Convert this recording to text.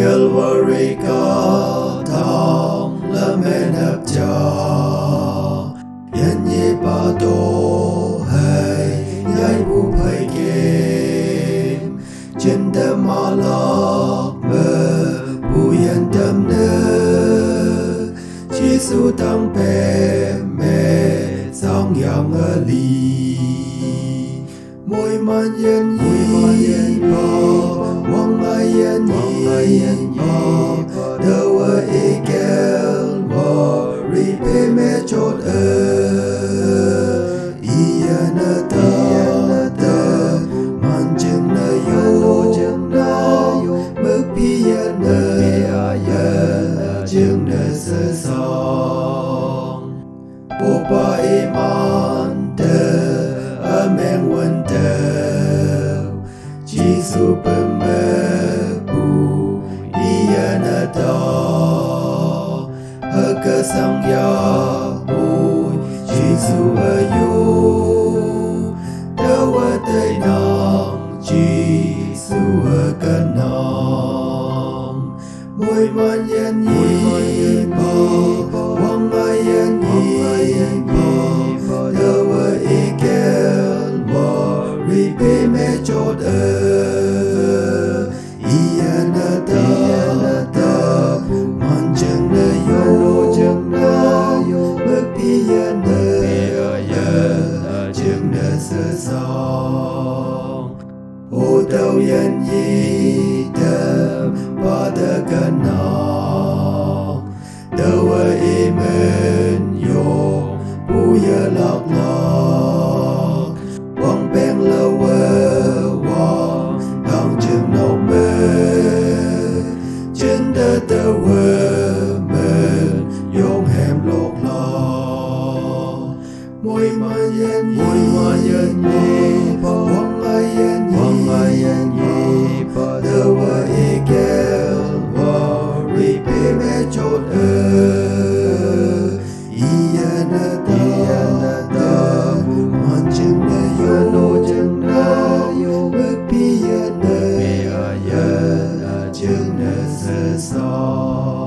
Calvary có thong là men hấp cho yên nhị ba tô hay nhai bu phải game trên đêm mà lọc mơ bu yên đêm nơ chỉ su tăng bè mẹ song yang ở ly môi man yên nhị ba mong ai yên nhị ba đâu ở Ekel và ripe mẹ chốt yên ở ta man chừng nơi yo bước bia nơi chừng nơi sơ song Opa iman te amen wan te Jisu pemebu iya nada Haka sang ya boy Jisu ayu Dawa tay nang Jisu akanang Môi man yan yi ba Wang ay yan yi ba Dawa Ekel wa ripe me chốt iya nada man chừng na yo bước bia chừng na sơ song ô tàu yên yi đâm ba đa gần nong đâu ở imen yo bu ya lọc lọc quăng beng lâu wang đang chừng nâu mơ trên đất tơ mên yong hẻm lộc lo môi man yên nhị quăng ai yên nhị đâu ở Ekel và ripe mẹ chốt iya nada man chừng na yo bước bia nơi chừng na sơ song